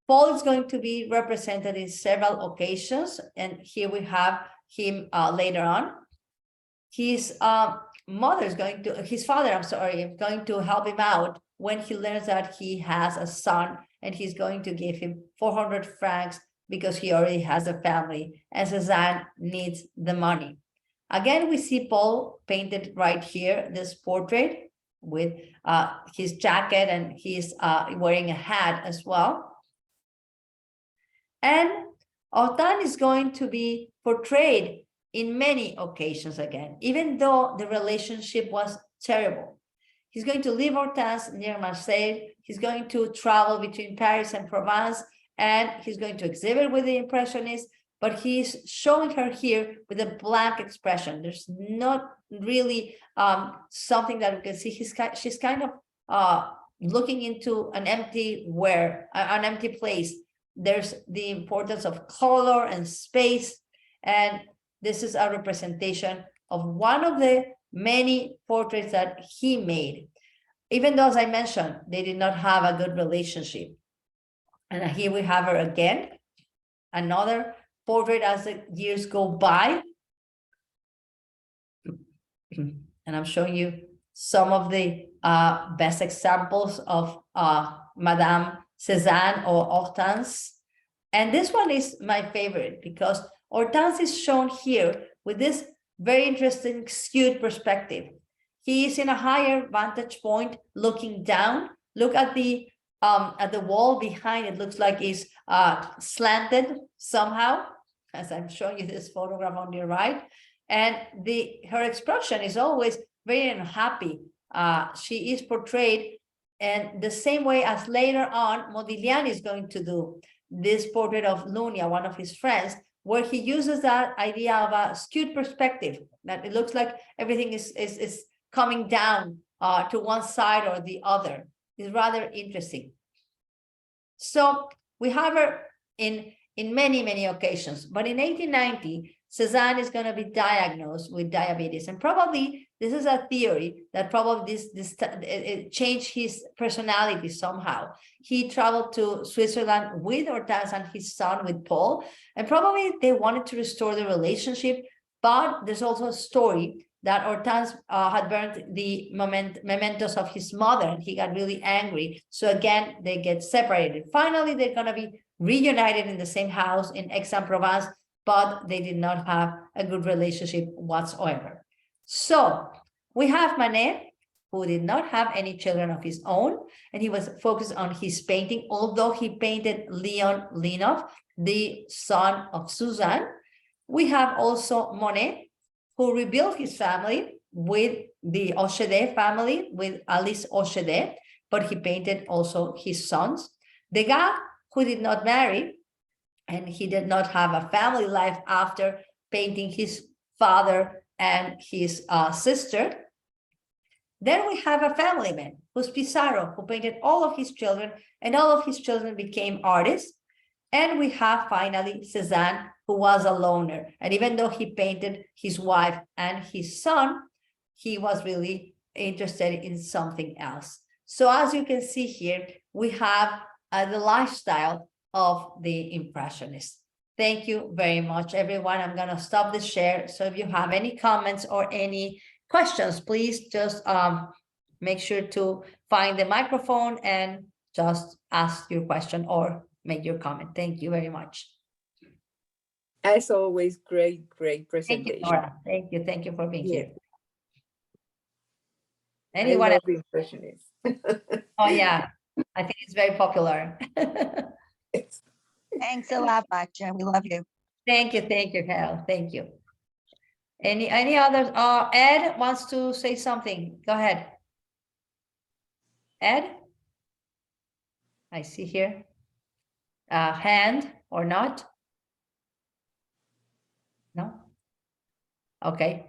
Paul is going to be represented in several occasions, and here we have him later on. His father, is going to help him out when he learns that he has a son, and he's going to give him 400 francs because he already has a family, and Cézanne needs the money. Again, we see Paul painted right here, this portrait with his jacket, and he's wearing a hat as well. And Hortense is going to be portrayed in many occasions again, even though the relationship was terrible. He's going to leave Hortense near Marseille. He's going to travel between Paris and Provence, and he's going to exhibit with the Impressionists, but he's showing her here with a blank expression. There's not really something that we can see. She's kind of looking into an empty place. There's the importance of color and space, and this is a representation of one of the many portraits that he made. Even though, as I mentioned, they did not have a good relationship. And here we have her again, another portrait as the years go by. And I'm showing you some of the best examples of Madame Cézanne or Hortense. And this one is my favorite because Hortense is shown here with this very interesting skewed perspective. He is in a higher vantage point looking down. Look at the wall behind. It looks like it's slanted somehow, as I'm showing you this photograph on your right. And her expression is always very unhappy. She is portrayed And the same way as later on, Modigliani is going to do this portrait of Lunia, one of his friends, where he uses that idea of a skewed perspective, that it looks like everything is coming down to one side or the other. It's rather interesting. So we have her in many occasions, but in 1890, Cézanne is going to be diagnosed with diabetes, and probably this is a theory that probably it changed his personality somehow. He traveled to Switzerland with Hortense and his son, with Paul, and probably they wanted to restore the relationship. But there's also a story that Hortense had burned the mementos of his mother, and he got really angry. So again, they get separated. Finally, they're going to be reunited in the same house in Aix-en-Provence, but they did not have a good relationship whatsoever. So we have Manet, who did not have any children of his own, and he was focused on his painting, although he painted Leon Linov, the son of Suzanne. We have also Monet, who rebuilt his family with the Hochedé family, with Alice Hochedé, but he painted also his sons. Degas, who did not marry, and he did not have a family life after painting his father and his sister. Then we have a family man, who's Pissarro, who painted all of his children, and all of his children became artists. And we have finally Cézanne, who was a loner. And even though he painted his wife and his son, he was really interested in something else. So as you can see here, we have the lifestyle of the Impressionists. Thank you very much, everyone. I'm going to stop the share. So if you have any comments or any questions, please just make sure to find the microphone and just ask your question or make your comment. Thank you very much. As always, great presentation. Thank you, Nora. Thank you for being here. Anyone else? Impressionists. Oh yeah, I think it's very popular. Thanks a lot, Batia. We love you. Thank you, Carol. Thank you. Any others? Ed wants to say something. Go ahead. Ed? I see here. Hand or not? No? Okay.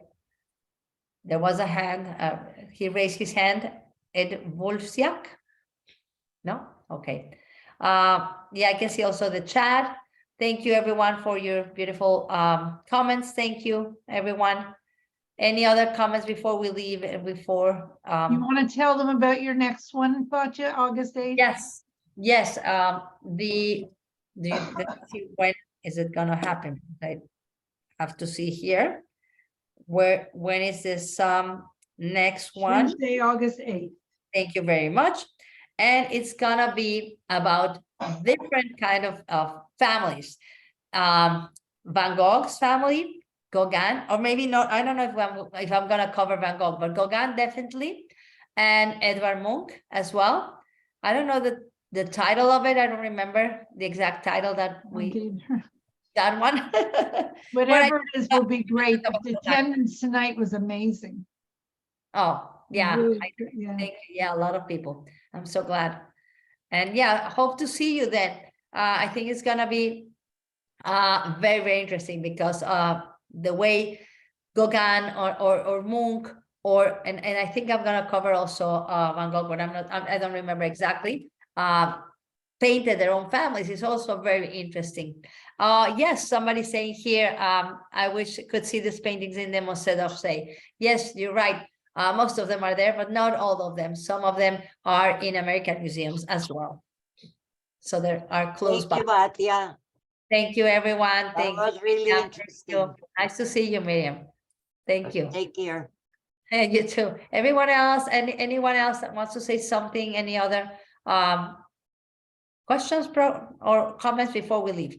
There was a hand. He raised his hand. Ed Wolfsiak? No? Okay. Yeah, I can see also the chat. Thank you, everyone, for your beautiful comments. Thank you, everyone. Any other comments before we leave? Before you want to tell them about your next one, Batia, August 8th? Yes. When is it gonna happen? I have to see here. When is this next one? Tuesday, August 8th. Thank you very much. And it's gonna be about different kind of families. Van Gogh's family, Gauguin, or maybe not. I don't know if I'm gonna cover Van Gogh, but Gauguin definitely, and Edvard Munch as well. I don't know the title of it. I don't remember the exact title that we got one. Whatever it is will be great. The attendance tonight was amazing. Oh, yeah. Really, Thank you. Yeah, a lot of people. I'm so glad. And yeah, hope to see you then. I think it's gonna be very interesting because the way Gauguin or Munch and I think I'm gonna cover also Van Gogh, but I don't remember exactly. Painted their own families is also very interesting. Yes, somebody saying here, I wish I could see these paintings in the Musée d'Orsay. Yes, you're right. Most of them are there, but not all of them. Some of them are in American museums as well. So they are close by. Thank you, Batia. Thank you, everyone. That was really interesting. Nice to see you, Miriam. Thank you. Take care. And you too. Everyone else, and anyone else that wants to say something, any other questions or comments before we leave?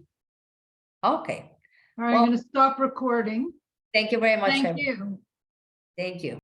Okay. All right, I'm going to stop recording. Thank you very much. Thank you. Thank you.